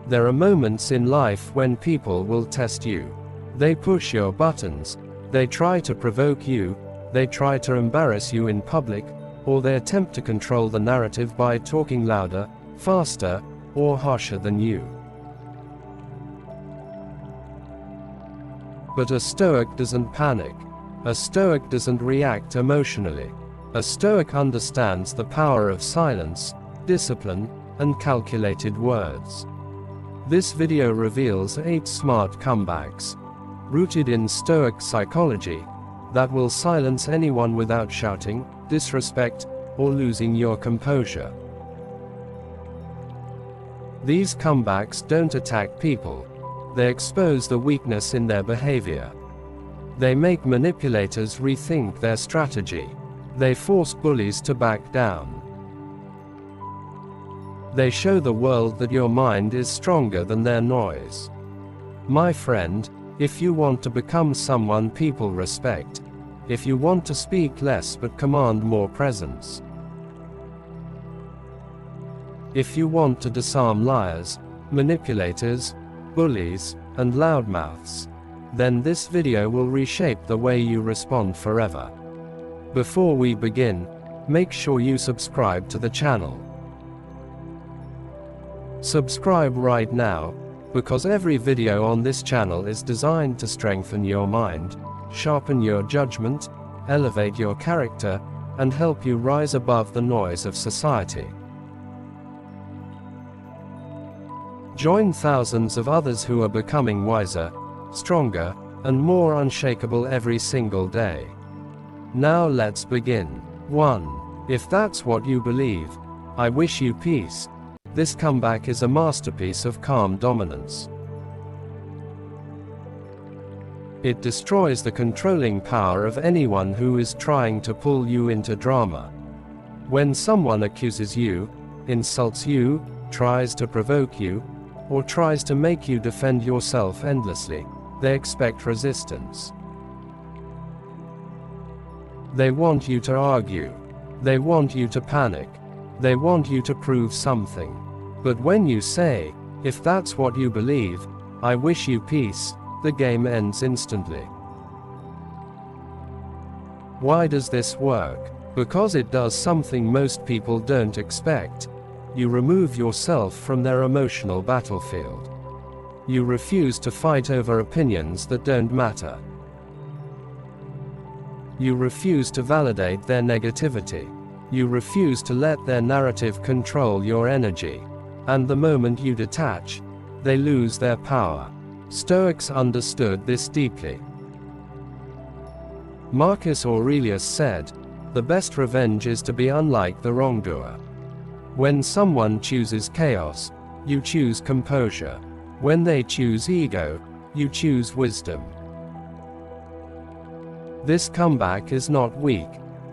There are moments in life when people will test you. They push your buttons, they try to provoke you, they try to embarrass you in public, or they attempt to control the narrative by talking louder, faster, or harsher than you. But a Stoic doesn't panic. A Stoic doesn't react emotionally. A Stoic understands the power of silence, discipline, and calculated words. This video reveals 8 smart comebacks, rooted in Stoic psychology, that will silence anyone without shouting, disrespect, or losing your composure. These comebacks don't attack people. They expose the weakness in their behavior. They make manipulators rethink their strategy. They force bullies to back down. They show the world that your mind is stronger than their noise. My friend, if you want to become someone people respect, if you want to speak less but command more presence, if you want to disarm liars, manipulators, bullies, and loudmouths, then this video will reshape the way you respond forever. Before we begin, make sure you subscribe to the channel. Subscribe right now, because every video on this channel is designed to strengthen your mind, sharpen your judgment, elevate your character, and help you rise above the noise of society. Join thousands of others who are becoming wiser, stronger, and more unshakable every single day. Now let's begin. 1. If that's what you believe, I wish you peace. This comeback is a masterpiece of calm dominance. It destroys the controlling power of anyone who is trying to pull you into drama. When someone accuses you, insults you, tries to provoke you, or tries to make you defend yourself endlessly, they expect resistance. They want you to argue. They want you to panic. They want you to prove something. But when you say, if that's what you believe, I wish you peace, the game ends instantly. Why does this work? Because it does something most people don't expect. You remove yourself from their emotional battlefield. You refuse to fight over opinions that don't matter. You refuse to validate their negativity. You refuse to let their narrative control your energy. And the moment you detach, they lose their power. Stoics understood this deeply. Marcus Aurelius said, "The best revenge is to be unlike the wrongdoer." When someone chooses chaos, you choose composure. When they choose ego, you choose wisdom. This comeback is not weak,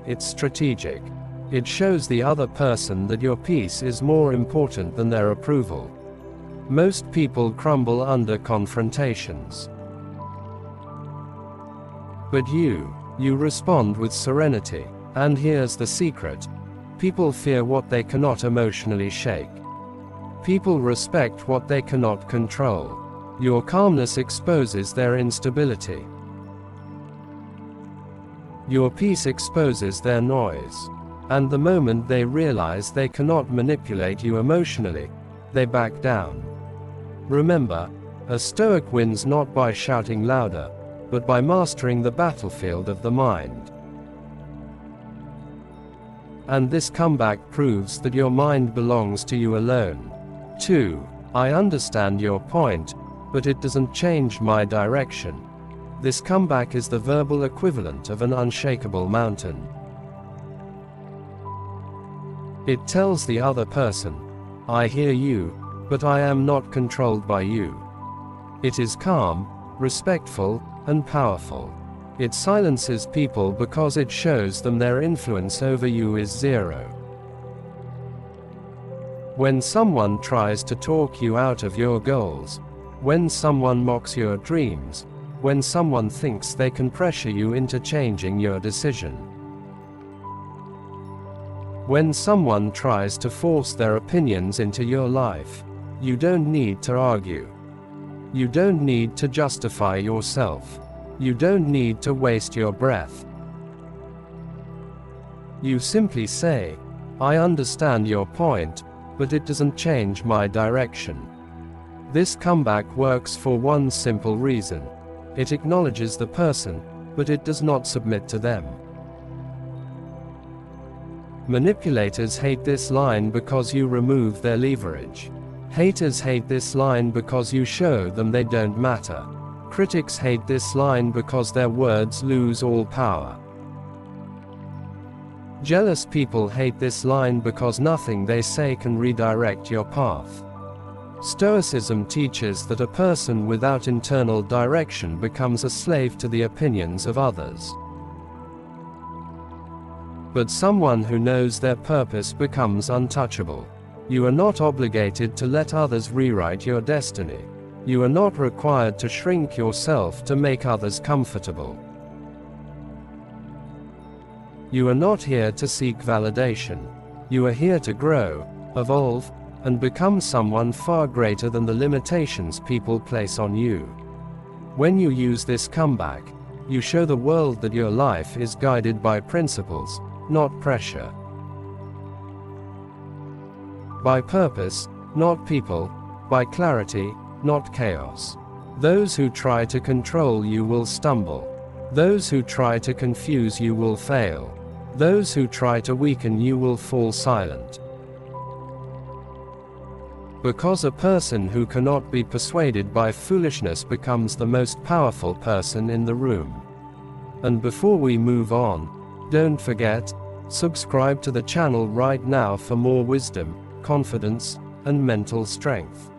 it's strategic. It shows the other person that your peace is more important than their approval. Most people crumble under confrontations. But you respond with serenity. And here's the secret. People fear what they cannot emotionally shake. People respect what they cannot control. Your calmness exposes their instability. Your peace exposes their noise. And the moment they realize they cannot manipulate you emotionally, they back down. Remember, a Stoic wins not by shouting louder, but by mastering the battlefield of the mind. And this comeback proves that your mind belongs to you alone. 2. I understand your point, but it doesn't change my direction. This comeback is the verbal equivalent of an unshakable mountain. It tells the other person, I hear you, but I am not controlled by you. It is calm, respectful, and powerful. It silences people because it shows them their influence over you is zero. When someone tries to talk you out of your goals, when someone mocks your dreams, when someone thinks they can pressure you into changing your decision, when someone tries to force their opinions into your life, You don't need to argue. You don't need to justify yourself. You don't need to waste your breath. You simply say, I understand your point, but it doesn't change my direction. This comeback works for one simple reason. It acknowledges the person, but it does not submit to them. Manipulators hate this line because you remove their leverage. Haters hate this line because you show them they don't matter. Critics hate this line because their words lose all power. Jealous people hate this line because nothing they say can redirect your path. Stoicism teaches that a person without internal direction becomes a slave to the opinions of others. But someone who knows their purpose becomes untouchable. You are not obligated to let others rewrite your destiny. You are not required to shrink yourself to make others comfortable. You are not here to seek validation. You are here to grow, evolve, and become someone far greater than the limitations people place on you. When you use this comeback, you show the world that your life is guided by principles, not pressure. By purpose, not people. By clarity, not chaos. Those who try to control you will stumble. Those who try to confuse you will fail. Those who try to weaken you will fall silent. Because a person who cannot be persuaded by foolishness becomes the most powerful person in the room. And before we move on, don't forget, subscribe to the channel right now for more wisdom, confidence, and mental strength.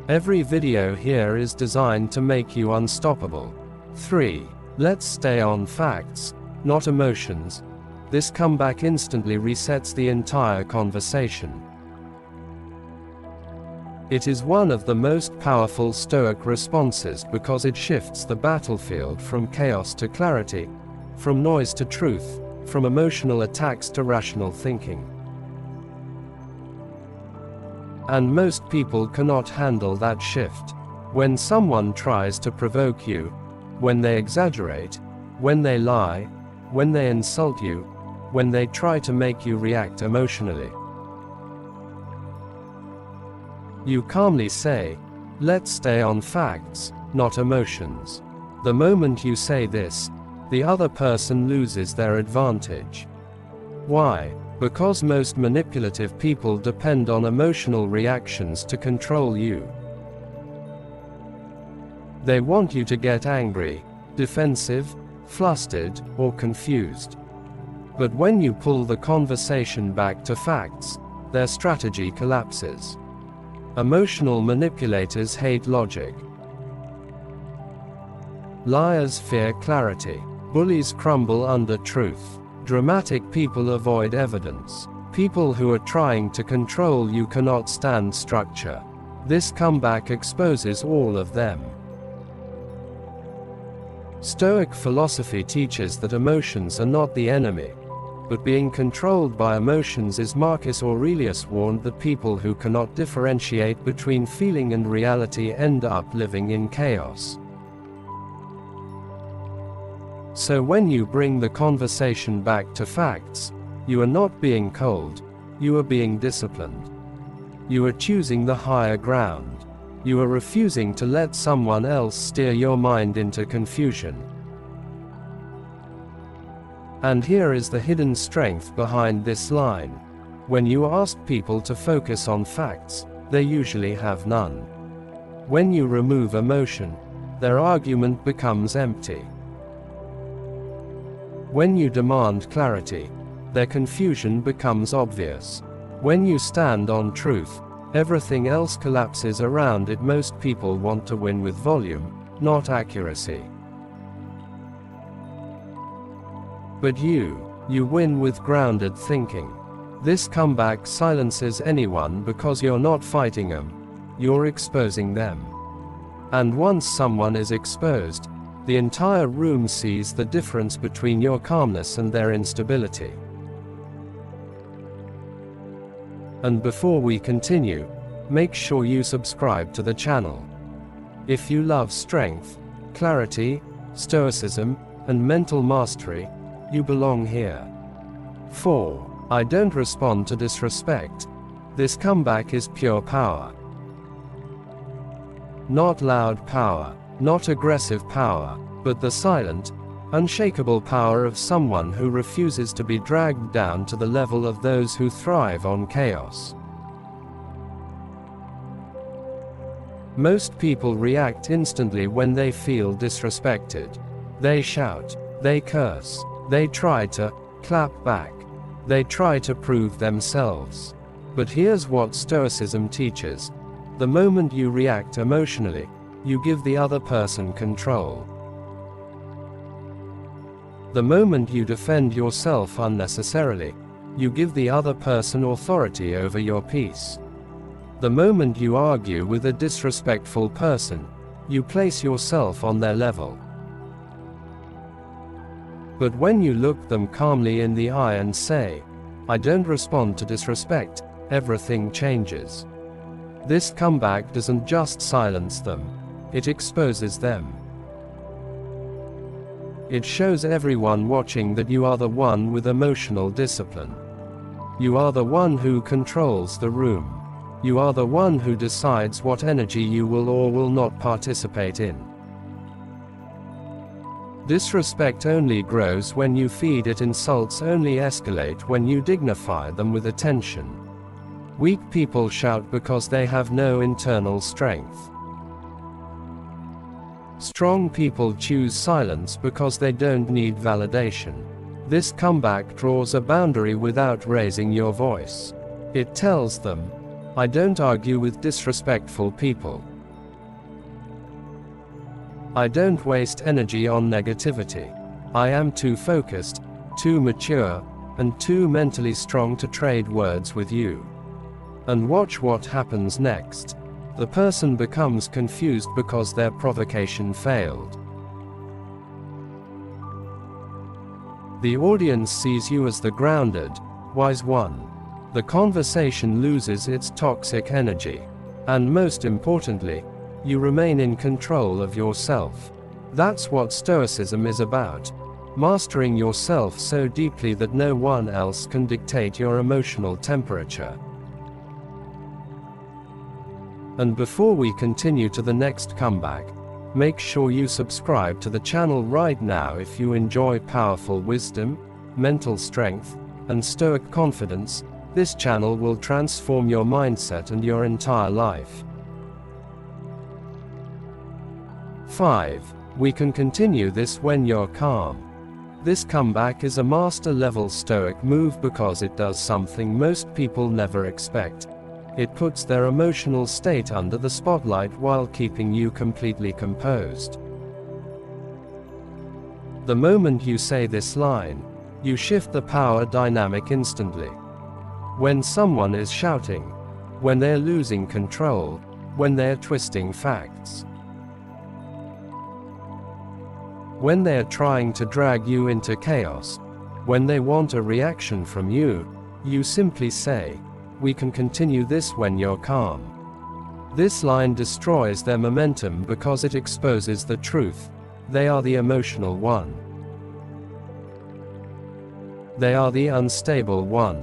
Every video here is designed to make you unstoppable. 3. Let's stay on facts, not emotions. This comeback instantly resets the entire conversation. It is one of the most powerful Stoic responses because it shifts the battlefield from chaos to clarity, from noise to truth, from emotional attacks to rational thinking. And most people cannot handle that shift. When someone tries to provoke you, when they exaggerate, when they lie, when they insult you, when they try to make you react emotionally, you calmly say, let's stay on facts, not emotions. The moment you say this, the other person loses their advantage. Why? Because most manipulative people depend on emotional reactions to control you. They want you to get angry, defensive, flustered, or confused. But when you pull the conversation back to facts, their strategy collapses. Emotional manipulators hate logic. Liars fear clarity. Bullies crumble under truth. Dramatic people avoid evidence. People who are trying to control you cannot stand structure. This comeback exposes all of them. Stoic philosophy teaches that emotions are not the enemy, but being controlled by emotions is. Marcus Aurelius warned that people who cannot differentiate between feeling and reality end up living in chaos. So when you bring the conversation back to facts, you are not being cold, you are being disciplined. You are choosing the higher ground. You are refusing to let someone else steer your mind into confusion. And here is the hidden strength behind this line. When you ask people to focus on facts, they usually have none. When you remove emotion, their argument becomes empty. When you demand clarity, their confusion becomes obvious. When you stand on truth, everything else collapses around it. Most people want to win with volume, not accuracy. But you win with grounded thinking. This comeback silences anyone because you're not fighting them, you're exposing them. And once someone is exposed, the entire room sees the difference between your calmness and their instability. And before we continue, make sure you subscribe to the channel. If you love strength, clarity, stoicism, and mental mastery, you belong here. 4. I don't respond to disrespect. This comeback is pure power. Not loud power, not aggressive power, but the silent, unshakable power of someone who refuses to be dragged down to the level of those who thrive on chaos. Most people react instantly when they feel disrespected. They shout, they curse, they try to clap back, they try to prove themselves. But here's what Stoicism teaches. The moment you react emotionally, you give the other person control. The moment you defend yourself unnecessarily, you give the other person authority over your peace. The moment you argue with a disrespectful person, you place yourself on their level. But when you look them calmly in the eye and say, "I don't respond to disrespect," everything changes. This comeback doesn't just silence them, it exposes them. It shows everyone watching that you are the one with emotional discipline. You are the one who controls the room. You are the one who decides what energy you will or will not participate in. Disrespect only grows when you feed it, insults only escalate when you dignify them with attention. Weak people shout because they have no internal strength. Strong people choose silence because they don't need validation. This comeback draws a boundary without raising your voice. It tells them, "I don't argue with disrespectful people. I don't waste energy on negativity. I am too focused, too mature, and too mentally strong to trade words with you." And watch what happens next. The person becomes confused because their provocation failed. The audience sees you as the grounded, wise one. The conversation loses its toxic energy. And most importantly, you remain in control of yourself. That's what Stoicism is about. Mastering yourself so deeply that no one else can dictate your emotional temperature. And before we continue to the next comeback, make sure you subscribe to the channel right now if you enjoy powerful wisdom, mental strength, and stoic confidence. This channel will transform your mindset and your entire life. 5. We can continue this when you're calm. This comeback is a master-level stoic move because it does something most people never expect. It puts their emotional state under the spotlight while keeping you completely composed. The moment you say this line, you shift the power dynamic instantly. When someone is shouting, when they're losing control, when they're twisting facts, when they're trying to drag you into chaos, when they want a reaction from you, you simply say, "We can continue this when you're calm." This line destroys their momentum because it exposes the truth. They are the emotional one. They are the unstable one.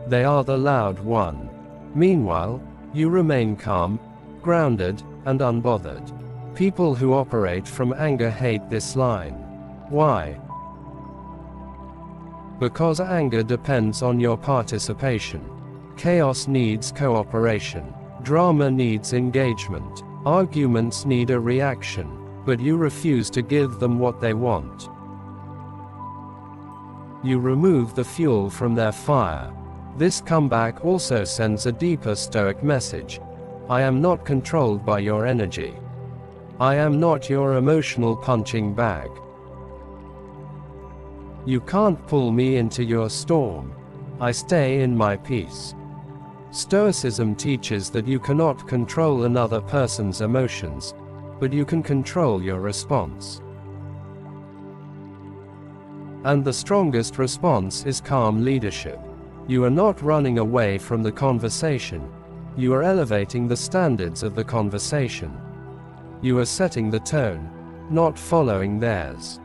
They are the loud one. Meanwhile, you remain calm, grounded, and unbothered. People who operate from anger hate this line. Why? Because anger depends on your participation. Chaos needs cooperation. Drama needs engagement. Arguments need a reaction, but you refuse to give them what they want. You remove the fuel from their fire. This comeback also sends a deeper stoic message. I am not controlled by your energy. I am not your emotional punching bag. You can't pull me into your storm. I stay in my peace. Stoicism teaches that you cannot control another person's emotions, but you can control your response. And the strongest response is calm leadership. You are not running away from the conversation. You are elevating the standards of the conversation. You are setting the tone, not following theirs.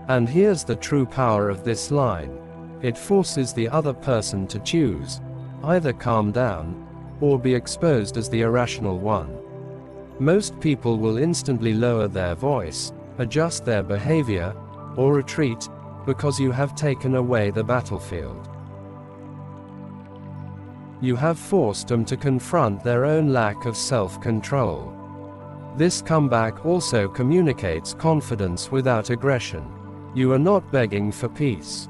And here's the true power of this line. It forces the other person to choose, either calm down, or be exposed as the irrational one. Most people will instantly lower their voice, adjust their behavior, or retreat, because you have taken away the battlefield. You have forced them to confront their own lack of self-control. This comeback also communicates confidence without aggression. You are not begging for peace.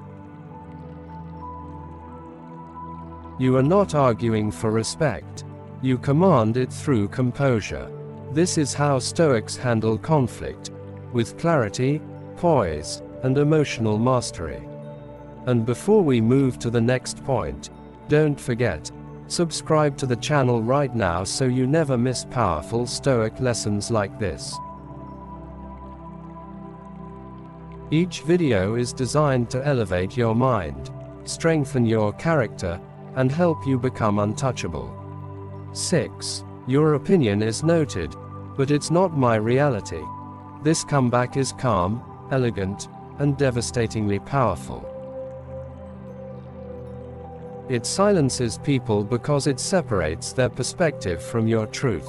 You are not arguing for respect. You command it through composure. This is how Stoics handle conflict, with clarity, poise, and emotional mastery. And before we move to the next point, don't forget, subscribe to the channel right now so you never miss powerful Stoic lessons like this. Each video is designed to elevate your mind, strengthen your character, and help you become untouchable. 6. Your opinion is noted, but it's not my reality. This comeback is calm, elegant, and devastatingly powerful. It silences people because it separates their perspective from your truth.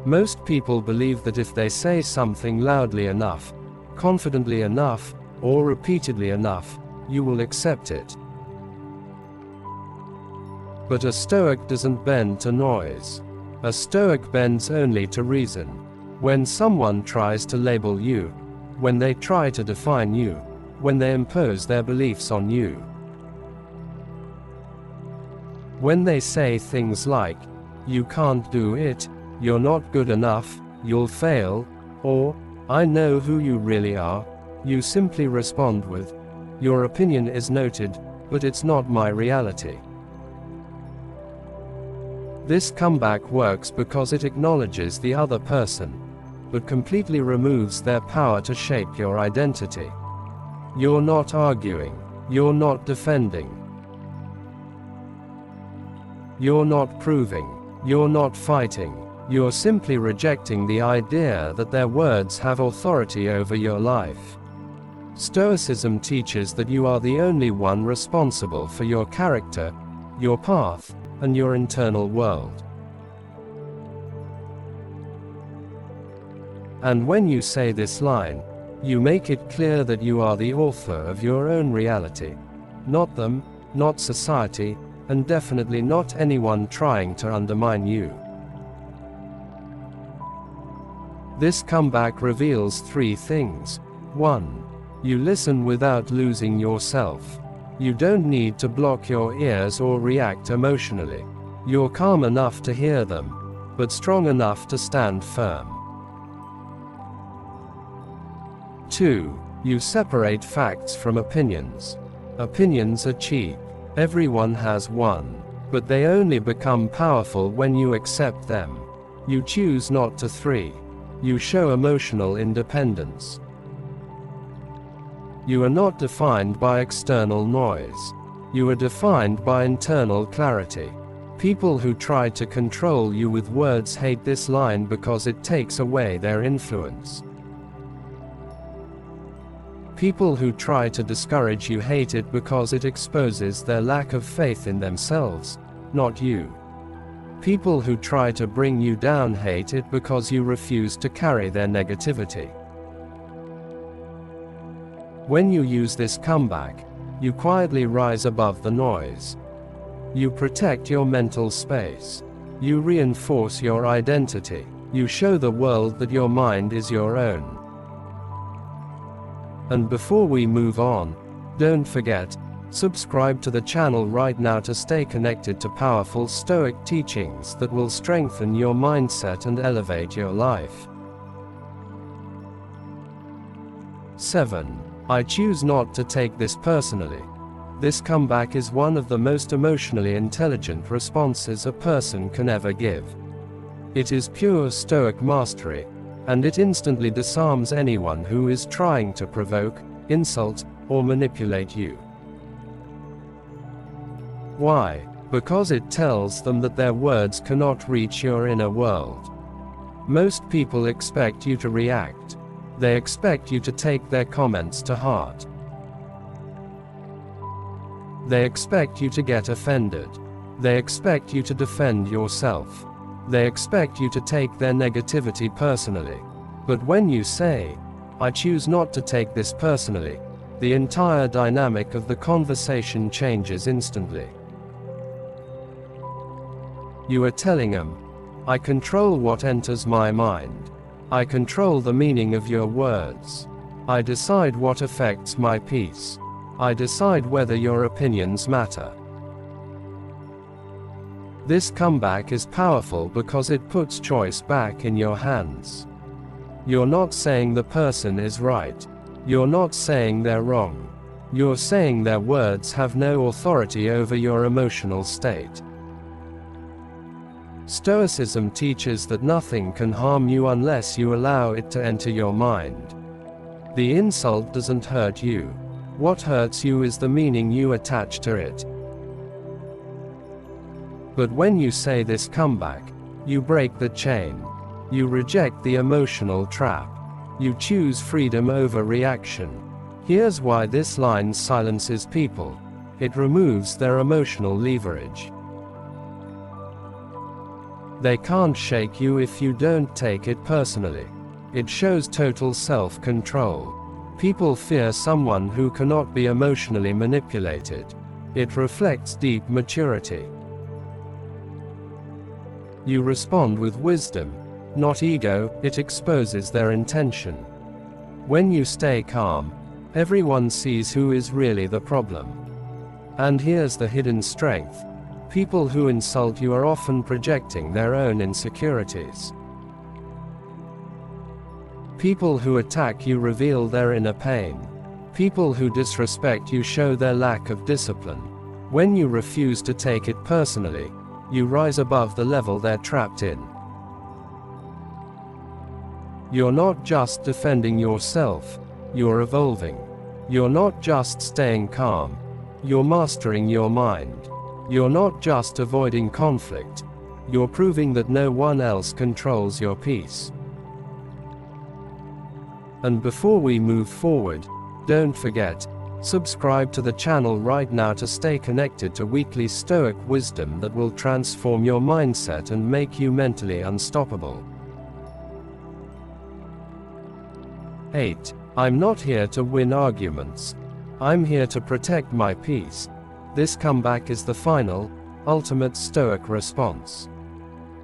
Most people believe that if they say something loudly enough, confidently enough, or repeatedly enough, you will accept it. But a Stoic doesn't bend to noise. A Stoic bends only to reason. When someone tries to label you, when they try to define you, when they impose their beliefs on you, when they say things like, "You can't do it," "You're not good enough," "You'll fail," or, "I know who you really are," you simply respond with, "Your opinion is noted, but it's not my reality." This comeback works because it acknowledges the other person, but completely removes their power to shape your identity. You're not arguing. You're not defending. You're not proving. You're not fighting. You're simply rejecting the idea that their words have authority over your life. Stoicism teaches that you are the only one responsible for your character, your path, and your internal world. And when you say this line, you make it clear that you are the author of your own reality. Not them, not society, and definitely not anyone trying to undermine you. This comeback reveals 3 things. 1. You listen without losing yourself. You don't need to block your ears or react emotionally. You're calm enough to hear them, but strong enough to stand firm. 2. You separate facts from opinions. Opinions are cheap. Everyone has one. But they only become powerful when you accept them. You choose not to. 3. You show emotional independence. You are not defined by external noise. You are defined by internal clarity. People who try to control you with words hate this line because it takes away their influence. People who try to discourage you hate it because it exposes their lack of faith in themselves, not you. People who try to bring you down hate it because you refuse to carry their negativity. When you use this comeback, you quietly rise above the noise. You protect your mental space. You reinforce your identity. You show the world that your mind is your own. And before we move on, don't forget, subscribe to the channel right now to stay connected to powerful Stoic teachings that will strengthen your mindset and elevate your life. 7. I choose not to take this personally. This comeback is one of the most emotionally intelligent responses a person can ever give. It is pure Stoic mastery, and it instantly disarms anyone who is trying to provoke, insult, or manipulate you. Why? Because it tells them that their words cannot reach your inner world. Most people expect you to react. They expect you to take their comments to heart. They expect you to get offended. They expect you to defend yourself. They expect you to take their negativity personally. But when you say, "I choose not to take this personally," the entire dynamic of the conversation changes instantly. You are telling them, "I control what enters my mind. I control the meaning of your words. I decide what affects my peace. I decide whether your opinions matter." This comeback is powerful because it puts choice back in your hands. You're not saying the person is right. You're not saying they're wrong. You're saying their words have no authority over your emotional state. Stoicism teaches that nothing can harm you unless you allow it to enter your mind. The insult doesn't hurt you. What hurts you is the meaning you attach to it. But when you say this comeback, you break the chain. You reject the emotional trap. You choose freedom over reaction. Here's why this line silences people. It removes their emotional leverage. They can't shake you if you don't take it personally. It shows total self-control. People fear someone who cannot be emotionally manipulated. It reflects deep maturity. You respond with wisdom, not ego. It exposes their intention. When you stay calm, everyone sees who is really the problem. And here's the hidden strength. People who insult you are often projecting their own insecurities. People who attack you reveal their inner pain. People who disrespect you show their lack of discipline. When you refuse to take it personally, you rise above the level they're trapped in. You're not just defending yourself, you're evolving. You're not just staying calm, you're mastering your mind. You're not just avoiding conflict, you're proving that no one else controls your peace. And before we move forward, don't forget, subscribe to the channel right now to stay connected to weekly Stoic wisdom that will transform your mindset and make you mentally unstoppable. 8. I'm not here to win arguments. I'm here to protect my peace. This comeback is the final, ultimate Stoic response.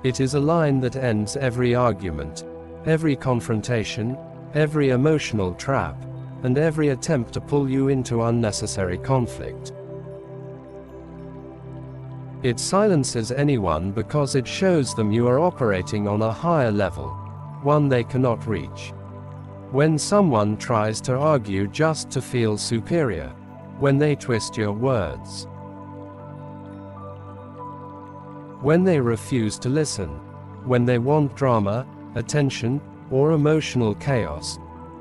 It is a line that ends every argument, every confrontation, every emotional trap, and every attempt to pull you into unnecessary conflict. It silences anyone because it shows them you are operating on a higher level, one they cannot reach. When someone tries to argue just to feel superior, when they twist your words, when they refuse to listen, when they want drama, attention, or emotional chaos,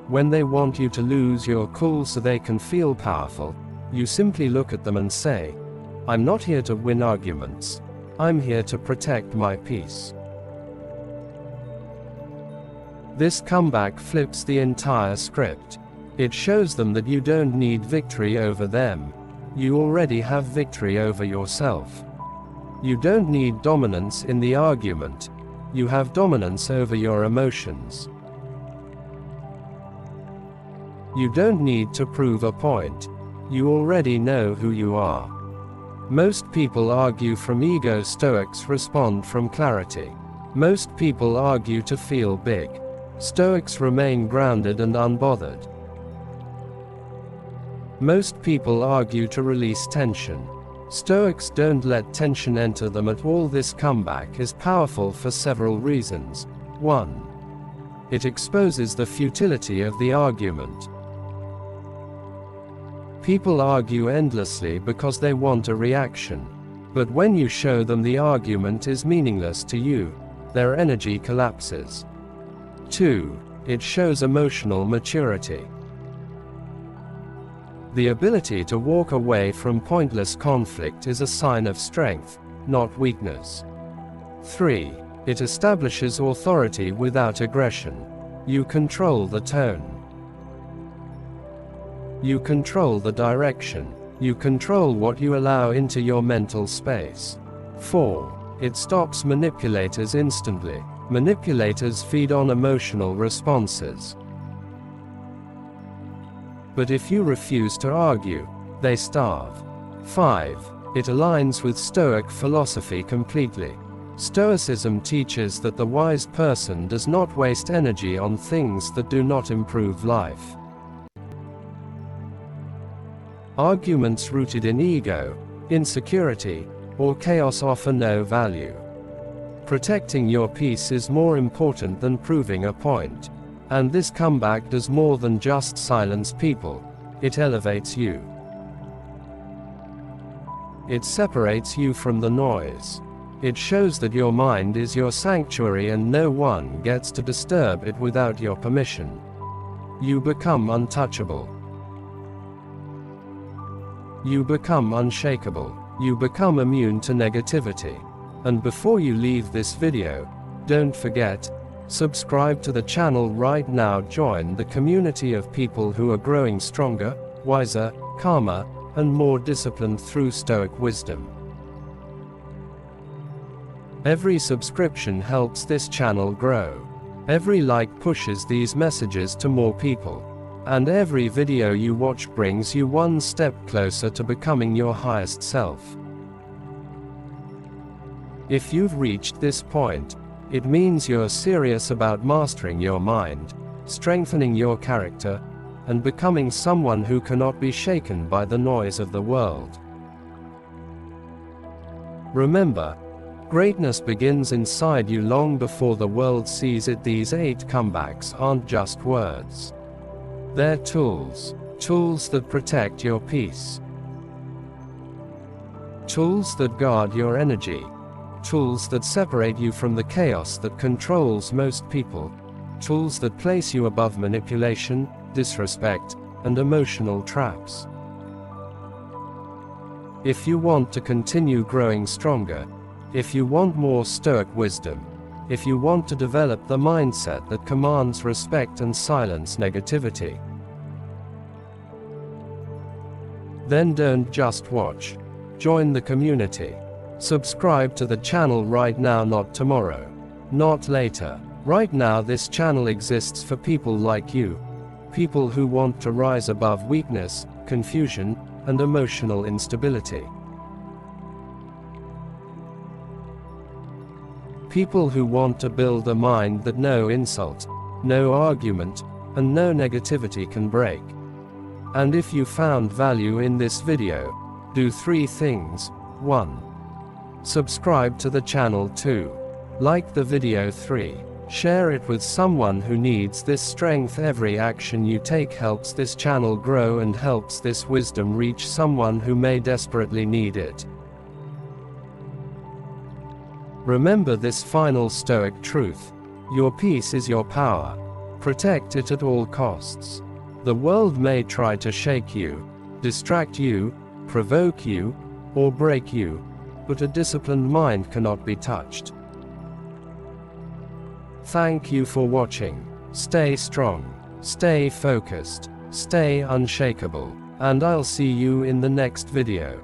when they want you to lose your cool so they can feel powerful, you simply look at them and say, "I'm not here to win arguments. I'm here to protect my peace." This comeback flips the entire script. It shows them that you don't need victory over them. You already have victory over yourself. You don't need dominance in the argument. You have dominance over your emotions. You don't need to prove a point. You already know who you are. Most people argue from ego. Stoics respond from clarity. Most people argue to feel big. Stoics remain grounded and unbothered. Most people argue to release tension. Stoics don't let tension enter them at all. This comeback is powerful for several reasons. 1. It exposes the futility of the argument. People argue endlessly because they want a reaction. But when you show them the argument is meaningless to you, their energy collapses. 2. It shows emotional maturity. The ability to walk away from pointless conflict is a sign of strength, not weakness. 3. It establishes authority without aggression. You control the tone. You control the direction. You control what you allow into your mental space. 4. It stops manipulators instantly. Manipulators feed on emotional responses. But if you refuse to argue, they starve. 5. It aligns with Stoic philosophy completely. Stoicism teaches that the wise person does not waste energy on things that do not improve life. Arguments rooted in ego, insecurity, or chaos offer no value. Protecting your peace is more important than proving a point. And this comeback does more than just silence people, it elevates you. It separates you from the noise. It shows that your mind is your sanctuary and no one gets to disturb it without your permission. You become untouchable. You become unshakable. You become immune to negativity. And before you leave this video, don't forget, subscribe to the channel right now. Join the community of people who are growing stronger, wiser, calmer, and more disciplined through Stoic wisdom. Every subscription helps this channel grow. Every like pushes these messages to more people. And every video you watch brings you one step closer to becoming your highest self. If you've reached this point, it means you're serious about mastering your mind, strengthening your character, and becoming someone who cannot be shaken by the noise of the world. Remember, greatness begins inside you long before the world sees it. These 8 comebacks aren't just words. They're tools. Tools that protect your peace. Tools that guard your energy. Tools that separate you from the chaos that controls most people. Tools that place you above manipulation, disrespect, and emotional traps. If you want to continue growing stronger, if you want more Stoic wisdom, if you want to develop the mindset that commands respect and silence negativity, then don't just watch. Join the community. Subscribe to the channel right now, not tomorrow, not later. Right now. This channel exists for people like you. People who want to rise above weakness, confusion, and emotional instability. People who want to build a mind that no insult, no argument, and no negativity can break. And if you found value in this video, do 3 things. 1. Subscribe to the channel. 2. Like the video. 3. Share it with someone who needs this strength. Every action you take helps this channel grow and helps this wisdom reach someone who may desperately need it. Remember this final Stoic truth. Your peace is your power. Protect it at all costs. The world may try to shake you, distract you, provoke you, or break you, but a disciplined mind cannot be touched. Thank you for watching. Stay strong, stay focused, stay unshakable, and I'll see you in the next video.